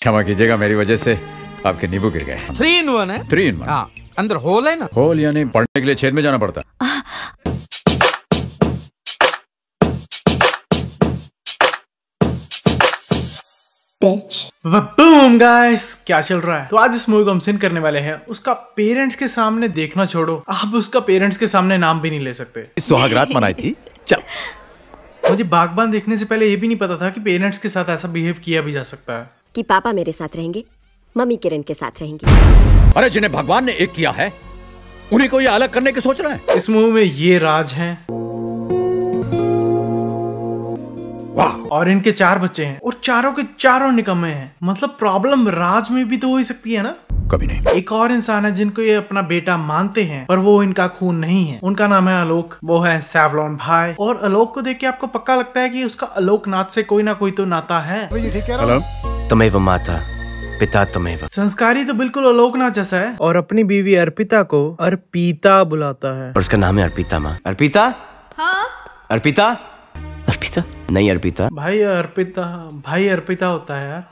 क्षमा कीजिएगा, मेरी वजह से आपके नींबू गिर गए। 3 in 1 है। 3 in 1। हाँ, अंदर होल है ना। होल यानी पढ़ने के लिए छेद में जाना पड़ता। बूम गाइस, क्या चल रहा है? तो आज इस मूवी को हम सिन करने वाले हैं। उसका पेरेंट्स के सामने देखना छोड़ो, आप उसका पेरेंट्स के सामने नाम भी नहीं ले सकते। सुहागरात मनाई थी। चल, मुझे बागबान देखने से पहले ये भी नहीं पता था कि पेरेंट्स के साथ ऐसा बिहेव किया भी जा सकता है। कि पापा मेरे साथ रहेंगे, मम्मी किरण के साथ रहेंगी। अरे जिन्हें भगवान ने एक किया है, उन्हीं को ये अलग करने की सोच रहा है। इस मूवी में ये राज हैं और इनके 4 बच्चे हैं और चारों के चारों निकम्मे हैं। मतलब प्रॉब्लम राज में भी तो हो ही सकती है ना। कभी नहीं। एक और इंसान है जिनको ये अपना बेटा मानते हैं, पर वो इनका खून नहीं है। उनका नाम है आलोक, वो है सैवलॉन भाई। और आलोक को देख के आपको पक्का लगता है कि उसका आलोकनाथ से कोई ना कोई तो नाता है। तमेव माता पिता तमेव। संस्कारी तो बिल्कुल आलोकनाथ जैसा है और अपनी बीवी अर्पिता को अर्पिता बुलाता है। और उसका नाम है अर्पिता माँ। अर्पिता? हाँ? अर्पिता? अर्पिता नहीं, अर्पिता भाई अर्पिता होता है यार।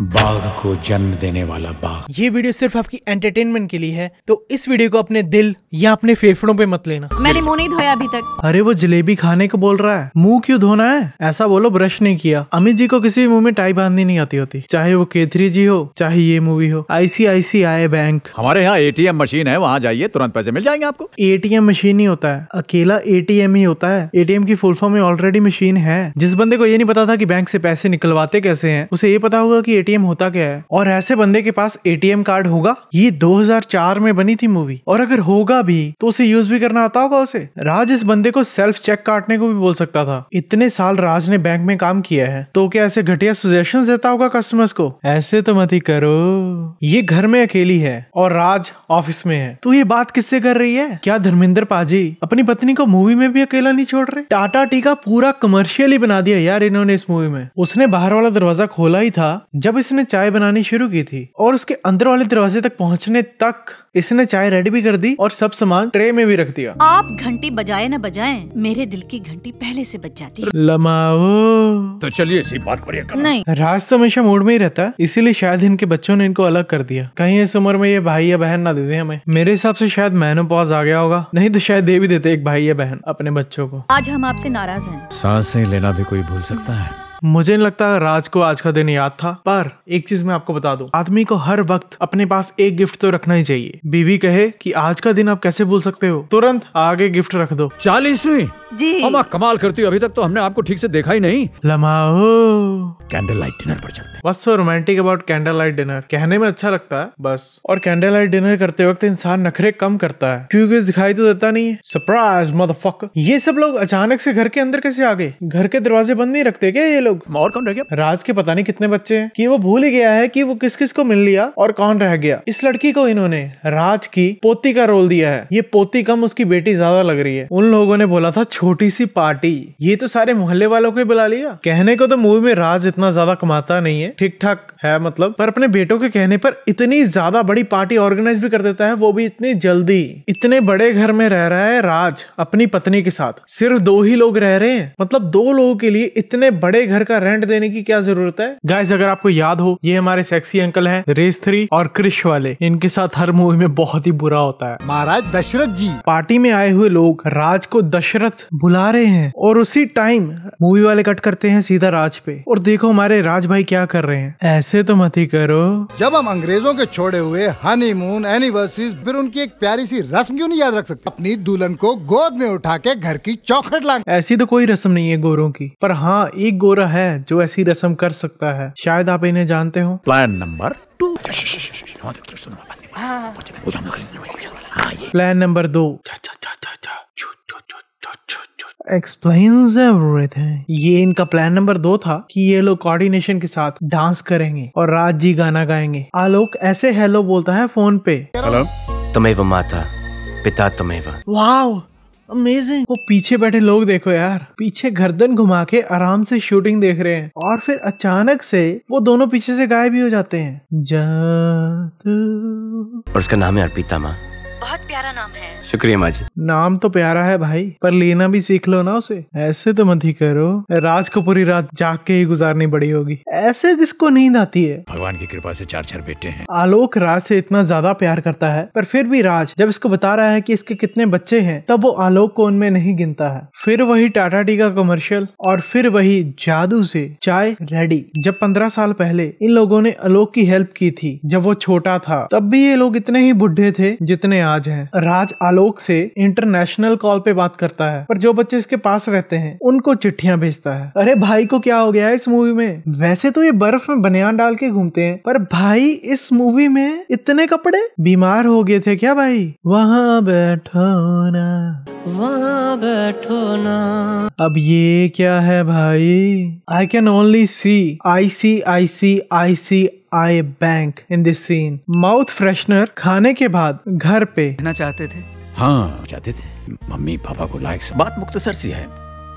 बाघ को जन्म देने वाला बाघ। ये वीडियो सिर्फ आपकी एंटरटेनमेंट के लिए है, तो इस वीडियो को अपने दिल या अपने फेफड़ों पे मत लेना। मैंने मुंह नहीं धोया अभी तक। अरे वो जलेबी खाने को बोल रहा है, मुंह क्यों धोना है? ऐसा बोलो ब्रश नहीं किया। अमित जी को किसी भी मुंह में टाई बांधनी नहीं आती होती, चाहे वो केथरी जी हो चाहे ये मूवी हो। ICICI bank. हमारे यहाँ ATM मशीन है, वहाँ जाइए, तुरंत पैसे मिल जाएंगे आपको। ATM मशीन नहीं होता है, अकेला ATM ही होता है। ATM की फुल फॉर्म में ऑलरेडी मशीन है। जिस बंदे को ये नहीं पता था कि बैंक से पैसे निकलवाते कैसे हैं, उसे ये पता होगा कि ATM होता क्या है। और ऐसे बंदे के पास ATM कार्ड होगा? ये 2004 में बनी थी मूवी, और अगर होगा भी तो उसे यूज भी करना आता होगा उसे। राज इस बंदे को सेल्फ चेक काटने को भी बोल सकता था। इतने साल राज ने बैंक में काम किया है, तो क्या ऐसे घटिया सजेशंस देता होगा कस्टमर्स को? ऐसे तो मत ही करो। ये घर में अकेली है और राज ऑफिस में है, तो ये बात किससे कर रही है? क्या धर्मेंद्र पाजी अपनी पत्नी को मूवी में भी अकेला नहीं छोड़ रहे? टाटा टी का पूरा कमर्शियल ही बना दिया यार इन्होंने इस मूवी में। उसने बाहर वाला दरवाजा खोला ही था जब इसने चाय बनानी शुरू की थी, और उसके अंदर वाले दरवाजे तक पहुंचने तक इसने चाय रेडी भी कर दी और सब सामान ट्रे में भी रख दिया। आप घंटी बजाए न बजाएं, मेरे दिल की घंटी पहले से बज जाती है। लमाओ। तो चलिए इसी बात पर नहीं, राज तो हमेशा मूड में ही रहता है, इसीलिए शायद इनके बच्चों ने इनको अलग कर दिया। कहीं इस उम्र में ये भाई या बहन ना दे दे हमें। मेरे हिसाब से शायद मेनोपॉज आ गया होगा, नहीं तो शायद दे भी देते एक भाई या बहन अपने बच्चों को। आज हम आपसे नाराज हैं। सांसें लेना भी कोई भूल सकता है। मुझे नहीं लगता राज को आज का दिन याद था, पर एक चीज मैं आपको बता दूं, आदमी को हर वक्त अपने पास एक गिफ्ट तो रखना ही चाहिए। बीवी कहे कि आज का दिन आप कैसे भूल सकते हो, तुरंत आगे गिफ्ट रख दो। 40वीं जी। हम कमाल करती हो, अभी तक तो हमने आपको ठीक से देखा ही नहीं। लमाओ। कैंडल लाइट डिनर पर चलते हैं। बस so romantic about candle light dinner, कहने में अच्छा लगता है बस। और कैंडल लाइट डिनर करते वक्त इंसान नखरे कम करता है क्योंकि दिखाई तो देता नहीं है। Surprise motherfucker. ये सब लोग अचानक से घर के अंदर कैसे आ गए? घर के दरवाजे बंद नहीं रखते क्या ये लोग? और कौन रह गया? राज के पता नहीं कितने बच्चे हैं कि वो भूल ही गया है कि वो किस किस को मिल लिया और कौन रह गया। इस लड़की को इन्होंने राज की पोती का रोल दिया है। ये पोती कम उसकी बेटी ज्यादा लग रही है। उन लोगों ने बोला था छोटी सी पार्टी, ये तो सारे मोहल्ले वालों को ही बुला लिया। कहने को तो मूवी में राज इतना ज्यादा कमाता नहीं है, ठीक ठाक है मतलब, पर अपने बेटों के कहने पर इतनी ज्यादा बड़ी पार्टी ऑर्गेनाइज भी कर देता है, वो भी इतनी जल्दी। इतने बड़े घर में रह रहा है राज अपनी पत्नी के साथ, सिर्फ 2 ही लोग रह रहे हैं। मतलब 2 लोगों के लिए इतने बड़े घर का रेंट देने की क्या जरूरत है? गाइस अगर आपको याद हो, ये हमारे सेक्सी अंकल हैं रेस 3 और क्रिश वाले। इनके साथ हर मूवी में बहुत ही बुरा होता है। महाराज दशरथ जी। पार्टी में आए हुए लोग राज को दशरथ बुला रहे हैं और उसी टाइम मूवी वाले कट करते हैं सीधा राज पे, और देखो हमारे राज भाई क्या कर रहे हैं। ऐसे तो मत ही करो। जब हम अंग्रेजों के छोड़े हुए हनीमून एनिवर्सरी, फिर उनकी एक प्यारी सी रस्म क्यों नहीं याद रख सकते? अपनी दुल्हन को गोद में उठा के घर की चौखट ला। ऐसी तो कोई रस्म नहीं है गोरों की, पर हाँ एक गोरा है जो ऐसी रस्म कर सकता है। शायद आप इन्हें जानते हो। Plan number 2। Plan number 2 explains everything. ये इनका प्लान नंबर 2 था कि ये लोग कोऑर्डिनेशन के साथ डांस करेंगे और राज जी गाना गाएंगे। आलोक ऐसे हेलो बोलता है फोन पे। हेलो। तमेव माता पिता तमेव। Wow amazing. वो पीछे बैठे लोग देखो यार, पीछे गर्दन घुमा के आराम से शूटिंग देख रहे हैं, और फिर अचानक से वो दोनों पीछे से गायब भी हो जाते हैं। जादू। और उसका नाम है अर्पिता माँ। बहुत प्यारा नाम है। शुक्रिया माँ जी। नाम तो प्यारा है भाई, पर लेना भी सीख लो ना उसे। ऐसे तो मत ही करो, राज को पूरी रात जाग के ही गुजारनी पड़ी होगी। ऐसे किसको नींद आती है? भगवान की कृपा से 4 बेटे हैं। आलोक राज से इतना ज्यादा प्यार करता है, पर फिर भी राज जब इसको बता रहा है कि इसके कितने बच्चे हैं, तब वो आलोक को उनमें नहीं गिनता है। फिर वही टाटा टी का कमर्शियल और फिर वही जादू से चाय रेडी। जब 15 साल पहले इन लोगों ने आलोक की हेल्प की थी जब वो छोटा था, तब भी ये लोग इतने ही बुढ़े थे जितने आज हैं। राज आलोक से इंटरनेशनल कॉल पे बात करता है, पर जो बच्चे इसके पास रहते हैं उनको चिट्ठियां भेजता है। अरे भाई को क्या हो गया है इस मूवी में? वैसे तो ये बर्फ में बनियान डाल के घूमते हैं, पर भाई इस मूवी में इतने कपड़े, बीमार हो गए थे क्या भाई? वहाँ बैठो ना, वहाँ बैठो ना। अब ये क्या है भाई? I can only see ICICI bank in this scene. Mouth freshener खाने के बाद घर पे रहना चाहते थे। हाँ चाहते थे, मम्मी पापा को लायक से बात मुख्तसर सी है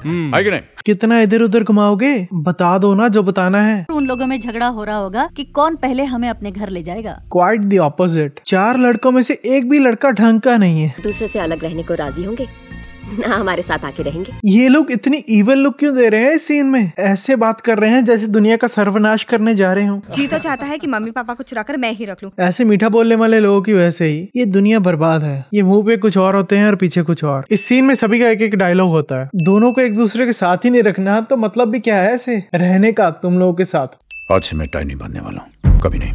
कि नहीं? कितना इधर उधर घुमाओगे? बता दो ना जो बताना है। उन लोगों में झगड़ा हो रहा होगा कि कौन पहले हमें अपने घर ले जाएगा। Quite the opposite. 4 लड़कों में से एक भी लड़का ढंग का नहीं है। दूसरे से अलग रहने को राजी होंगे ना हमारे साथ आके रहेंगे? ये लोग इतनी इवल लुक क्यों दे रहे हैं इस सीन में? ऐसे बात कर रहे हैं जैसे दुनिया का सर्वनाश करने जा रहे हो। जी तो चाहता है कि मम्मी पापा को चुरा कर मैं ही रख लूं। ऐसे मीठा बोलने वाले लोगों की वजह से ही ये दुनिया बर्बाद है। ये मुंह पे कुछ और होते हैं और पीछे कुछ और। इस सीन में सभी का एक एक डायलॉग होता है। दोनों को एक दूसरे के साथ ही नहीं रखना, तो मतलब भी क्या है ऐसे रहने का तुम लोगों के साथ? आज से मैं टाई नहीं बांधने वाला हूँ, कभी नहीं।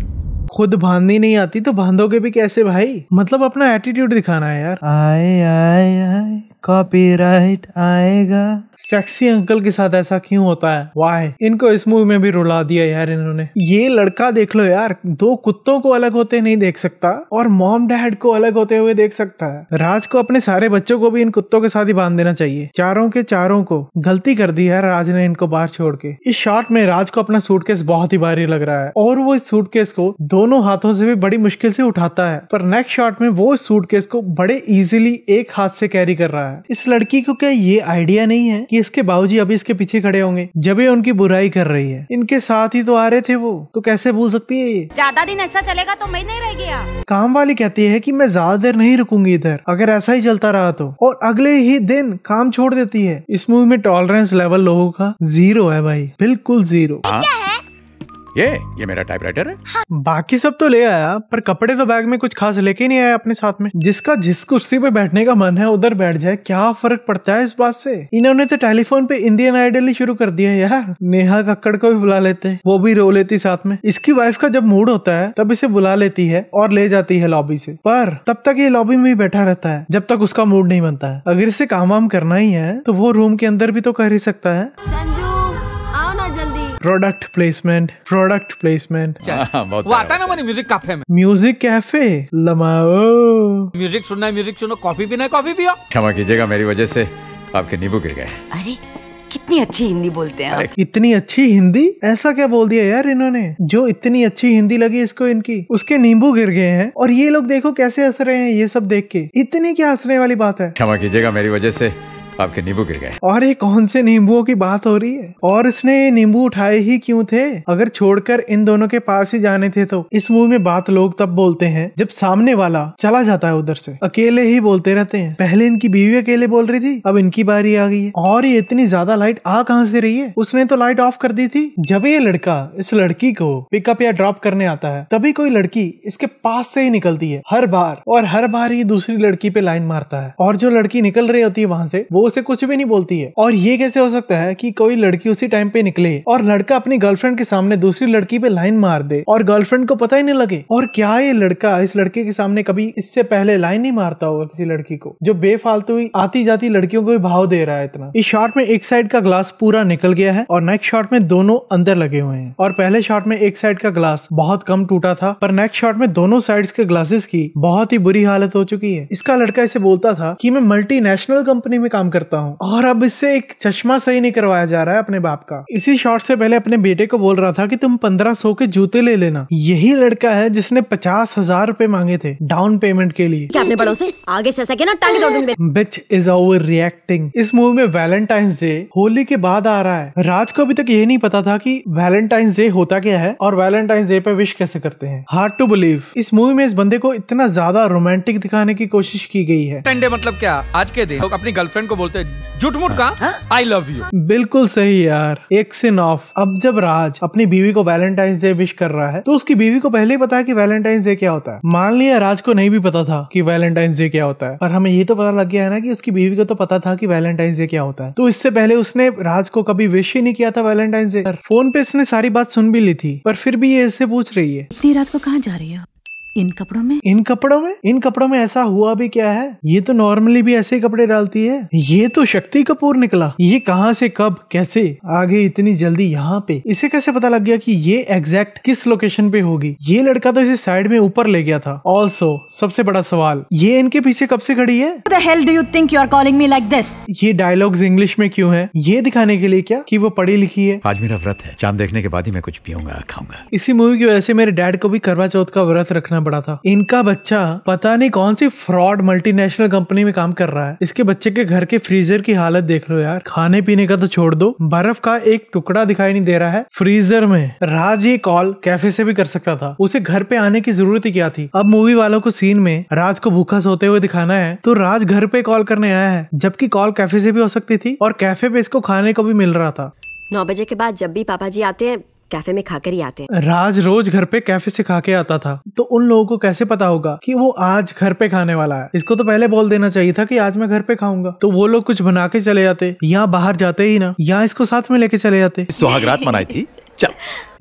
खुद बांधनी नहीं आती तो बांधोगे भी कैसे भाई? मतलब अपना एटीट्यूड दिखाना है यार। आए आए आए कॉपीराइट आएगा। सेक्सी अंकल के साथ ऐसा क्यों होता है? वाई? इनको इस मूवी में भी रुला दिया यार इन्होंने। ये लड़का देख लो यार, 2 कुत्तों को अलग होते नहीं देख सकता और मॉम डैड को अलग होते हुए देख सकता है। राज को अपने सारे बच्चों को भी इन कुत्तों के साथ ही बांध देना चाहिए। चारों के चारों को। गलती कर दी यार राज ने इनको बाहर छोड़ के। इस शॉट में राज को अपना सूटकेस बहुत ही भारी लग रहा है और वो इस सूटकेस को दोनों हाथों से भी बड़ी मुश्किल से उठाता है, पर नेक्स्ट शॉट में वो इस सूटकेस को बड़े इजीली एक हाथ से कैरी कर रहा है। इस लड़की को क्या ये आइडिया नहीं है कि इसके बाबूजी अभी इसके पीछे खड़े होंगे जब ये उनकी बुराई कर रही है? इनके साथ ही तो आ रहे थे वो, तो कैसे भूल सकती है ये? ज्यादा दिन ऐसा चलेगा तो मैं नहीं रह गया। काम वाली कहती है कि मैं ज्यादा देर नहीं रुकूंगी इधर अगर ऐसा ही चलता रहा तो, और अगले ही दिन काम छोड़ देती है। इस मूवी में टॉलरेंस लेवल लोगों का 0 है भाई, बिल्कुल 0। ये मेरा टाइपराइटर है। बाकी सब तो ले आया, पर कपड़े तो बैग में कुछ खास लेके नहीं आया अपने साथ में। जिसका जिस कुर्सी पे बैठने का मन है उधर बैठ जाए, क्या फर्क पड़ता है इस बात से? इन्होंने तो टेलीफोन पे इंडियन आइडल ही शुरू कर दिया यार। नेहा कक्कड़ को भी बुला लेते, वो भी रो लेती साथ में। इसकी वाइफ का जब मूड होता है तब इसे बुला लेती है और ले जाती है लॉबी से, पर तब तक ये लॉबी में ही बैठा रहता है जब तक उसका मूड नहीं बनता है। अगर इसे काम वाम करना ही है तो वो रूम के अंदर भी तो कर ही सकता है। Product placement. वो आता है ना मैंने म्यूजिक कैफे में। Music cafe लमाओ। म्यूजिक सुनना है, म्यूजिक सुनो, कॉफी पीना है, कॉफी पियो। क्षमा कीजिएगा, मेरी वजह से आपके नींबू गिर गए। अरे कितनी अच्छी हिंदी बोलते हैं आप। इतनी अच्छी हिंदी? ऐसा क्या बोल दिया यार इन्होंने जो इतनी अच्छी हिंदी लगी इसको इनकी? उसके नींबू गिर गए हैं और ये लोग देखो कैसे हंस रहे हैं ये सब देख के। इतनी क्या हंसने वाली बात है? क्षमा कीजिएगा, मेरी वजह से आपके नींबू गिर गए। और ये कौन से नींबुओं की बात हो रही है? और इसने ये नींबू उठाए ही क्यों थे? अगर छोड़कर इन दोनों के पास ही जाने थे तो। इस मूवी में बात लोग तब बोलते हैं जब सामने वाला चला जाता है उधर से। अकेले ही बोलते रहते हैं। पहले इनकी बीवी अकेले बोल रही थी, अब इनकी बारी आ गई है। और ये इतनी ज्यादा लाइट आ कहां से रही है? उसने तो लाइट ऑफ कर दी थी। जब ये लड़का इस लड़की को पिकअप या ड्रॉप करने आता है तभी कोई लड़की इसके पास से ही निकलती है हर बार, और हर बार ये दूसरी लड़की पे लाइन मारता है और जो लड़की निकल रही होती है वहां से वो उसे कुछ भी नहीं बोलती है। और ये कैसे हो सकता है कि कोई लड़की उसी टाइम पे निकले और लड़का अपनी गर्लफ्रेंड के सामने दूसरी लड़की पे लाइन मार दे और गर्लफ्रेंड को पता ही नहीं लगे? और क्या ये लड़का इस लड़के के सामने कभी इससे पहले लाइन नहीं मारता होगा किसी लड़की को, जो बेफालतू ही आती जाती लड़कियों को भी भाव दे रहा है इतना? इस शॉट में एक साइड का ग्लास पूरा निकल गया है और नेक्स्ट शॉट में दोनों अंदर लगे हुए हैं। और पहले शॉट में एक साइड का ग्लास बहुत कम टूटा था, पर नेक्स्ट शॉट में दोनों साइड्स के ग्लासेस की बहुत ही बुरी हालत हो चुकी है। इसका लड़का इसे बोलता था कि मैं मल्टीनेशनल कंपनी में काम करता हूँ, और अब इससे एक चश्मा सही नहीं करवाया जा रहा है अपने बाप का। इसी शॉट से पहले अपने बेटे को बोल रहा था कि तुम 1500 के जूते ले लेना। यही लड़का है जिसने 50,000 रुपए मांगे थे डाउन पेमेंट के लिए। क्या अपने बड़ों से आगे से सके ना टांगे तोड़ दूंगी। बिच इज ओवर रिएक्टिंग। इस मूवी में वैलेंटाइंस डे होली के बाद आ रहा है। राज को अभी तक ये नहीं पता था कि वैलेंटाइंस डे होता क्या है और वैलेंटाइंस डे पे विश कैसे करते हैं। हार्ड टू बिलीव इस मूवी में इस बंदे को इतना ज्यादा रोमांटिक दिखाने की कोशिश की गई है। संडे मतलब क्या? आज के दिन लोग अपनी गर्लफ्रेंड को बोलते हैं झूठ मूठ का आई लव यू। बिल्कुल सही यार, एक सिन ऑफ। अब जब राज अपनी बीवी को वैलेंटाइंस डे विश कर रहा है तो उसकी बीवी को पहले ही पता है कि वैलेंटाइंस डे क्या होता है। मान लिया राज को नहीं भी पता था कि वैलेंटाइंस डे क्या होता है, पर हमें ये तो पता लग गया है ना कि उसकी बीवी को तो पता था कि वैलेंटाइंस डे क्या होता है। तो इससे पहले उसने राज को कभी विश ही नहीं किया था वैलेंटाइंस डे। फोन पे इसने सारी बात सुन भी ली थी, पर फिर भी ये इससे पूछ रही है इतनी रात को कहाँ जा रही हो? इन कपड़ों में? इन कपड़ों में ऐसा हुआ भी क्या है? ये तो नॉर्मली भी ऐसे ही कपड़े डालती है। ये तो शक्ति कपूर निकला। ये कहाँ से, कब, कैसे आ गई इतनी जल्दी यहाँ पे? इसे कैसे पता लग गया कि ये एग्जैक्ट किस लोकेशन पे होगी? ये लड़का तो इसे साइड में ऊपर ले गया था। ऑल्सो सबसे बड़ा सवाल, ये इनके पीछे कब से खड़ी है? What the hell do you think you are calling me like this? ये डायलॉग्स इंग्लिश में क्यों है? ये दिखाने के लिए क्या कि वो पढ़ी लिखी है? आज मेरा व्रत है, चांद देखने के बाद ही मैं कुछ पीऊंगा खाऊंगा। इसी मूवी की वजह से मेरे डैड को भी करवा चौथ का व्रत रखना पड़ा था। इनका बच्चा पता नहीं कौन सी फ्रॉड मल्टीनेशनल कंपनी में काम कर रहा है। इसके बच्चे के घर के फ्रीजर की हालत देख लो यार। खाने पीने का तो छोड़ दो, बर्फ का एक टुकड़ा दिखाई नहीं दे रहा है फ्रीजर में। राज ये कॉल कैफे से भी कर सकता था, उसे घर पे आने की जरूरत ही क्या थी? अब मूवी वालों को सीन में राज को भूखा सोते हुए दिखाना है तो राज घर पे कॉल करने आया है, जबकि कॉल कैफे से भी हो सकती थी और कैफे पे इसको खाने को भी मिल रहा था। 9 बजे के बाद जब भी पापा जी आते हैं कैफे में खाकर ही आते हैं। राज रोज घर पे कैफे से खा के आता था, तो उन लोगों को कैसे पता होगा कि वो आज घर पे खाने वाला है? इसको तो पहले बोल देना चाहिए था कि आज मैं घर पे खाऊंगा, तो वो लोग कुछ बना के चले जाते, या बाहर जाते ही ना, या इसको साथ में लेके चले जाते। सुहागरात मनाई थी, चल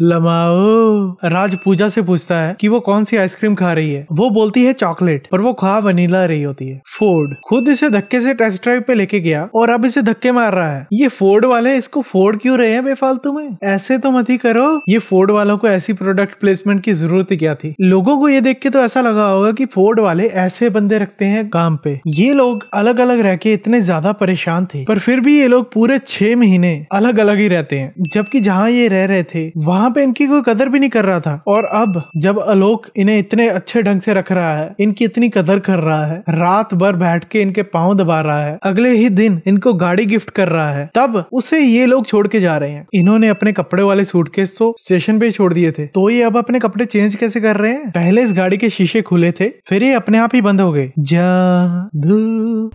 लमाओ। राज पूजा से पूछता है कि वो कौन सी आइसक्रीम खा रही है। वो बोलती है चॉकलेट, पर वो खा वनीला रही होती है। फोर्ड खुद इसे धक्के से टेस्ट ड्राइव पे लेके गया और अब इसे धक्के मार रहा है। ये फोर्ड वाले इसको फोर्ड क्यों रहे हैं बेफालतू में? ऐसे तो मत ही करो। ये फोर्ड वालों को ऐसी प्रोडक्ट प्लेसमेंट की जरूरत ही क्या थी? लोगों को ये देख के तो ऐसा लगा होगा कि फोर्ड वाले ऐसे बंदे रखते हैं काम पे। ये लोग अलग अलग रह के इतने ज्यादा परेशान थे, पर फिर भी ये लोग पूरे 6 महीने अलग अलग ही रहते हैं, जबकि जहाँ ये रह रहे थे वहां पे इनकी कोई कदर भी नहीं कर रहा था। और अब जब आलोक इन्हें इतने अच्छे ढंग से रख रहा है, इनकी इतनी कदर कर रहा है, रात भर बैठ के इनके पांव दबा रहा है, अगले ही दिन इनको गाड़ी गिफ्ट कर रहा है, तब उसे ये लोग छोड़ के जा रहे हैं। इन्होंने अपने कपड़े वाले सूटकेस तो स्टेशन पे छोड़ दिए थे, तो ये अब अपने कपड़े चेंज कैसे कर रहे हैं? पहले इस गाड़ी के शीशे खुले थे, फिर ये अपने आप ही बंद हो गए। जादू।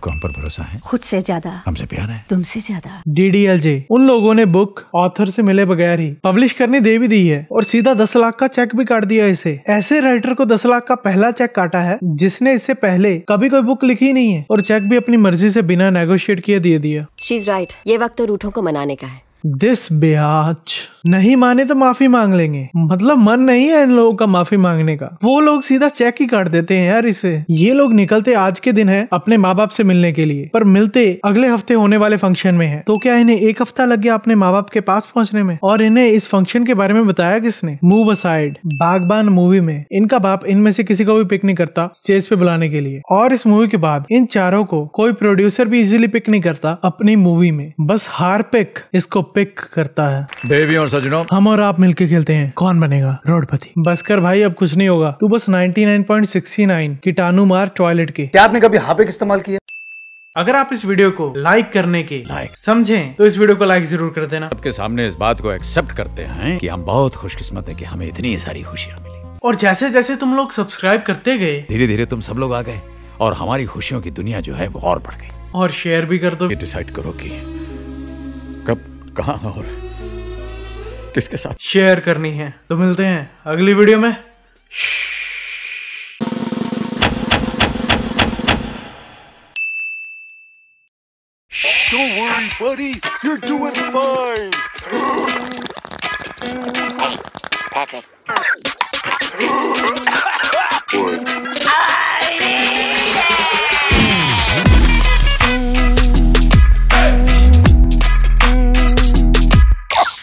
कौन पर भरोसा है? खुद से ज्यादा हमसे प्यार है, तुमसे ज्यादा। DDLJ उन लोगों ने बुक ऑथर से मिले बगैर ही पब्लिश करने दे भी दी है और सीधा 10 लाख का चेक भी काट दिया इसे। ऐसे राइटर को 10 लाख का पहला चेक काटा है जिसने इससे पहले कभी कोई बुक लिखी नहीं है, और चेक भी अपनी मर्जी से बिना नेगोशिएट किए दे दिया। शी इज राइट, ये वक्त तो रूठों को मनाने का है। दिस ब्याज नहीं माने तो माफी मांग लेंगे, मतलब मन नहीं है इन लोगों का माफी मांगने का। वो लोग सीधा चेक ही काट देते हैं यार इसे। ये लोग निकलते आज के दिन है अपने माँ बाप से मिलने के लिए, पर मिलते अगले हफ्ते होने वाले फंक्शन में है। तो क्या इन्हें 1 हफ्ता लग गया अपने माँ बाप के पास पहुंचने में? और इन्हें इस फंक्शन के बारे में बताया किसने? मूव असाइड बागबान मूवी में इनका बाप इनमें से किसी को भी पिक नहीं करता स्टेज पे बुलाने के लिए, और इस मूवी के बाद इन चारों को कोई प्रोड्यूसर भी इजीली पिक नहीं करता अपनी मूवी में, बस हार्पिक इसको पिक करता है। देवी और सजनों, हम और आप मिलके खेलते हैं कौन बनेगा रोडपति। बस कर भाई, अब कुछ नहीं होगा, तू बस 99.69 कीटाणु मार टॉयलेट के। क्या आपने कभी हार्पिक इस्तेमाल किया? अगर आप इस वीडियो को लाइक करने के समझें तो इस वीडियो को लाइक जरूर कर देना। आपके सामने इस बात को एक्सेप्ट करते हैं कि हम बहुत खुशकिस्मत हैं कि हमें इतनी सारी खुशियां मिली, और जैसे जैसे तुम लोग सब्सक्राइब करते गए, धीरे धीरे तुम सब लोग आ गए और हमारी खुशियों की दुनिया जो है वो और बढ़ गई। और शेयर भी कर दो। ये डिसाइड करो कि कब, कहां और किसके साथ शेयर करनी है। तो मिलते हैं अगली वीडियो में। Don't worry, buddy. You're doing fine. Patrick. What?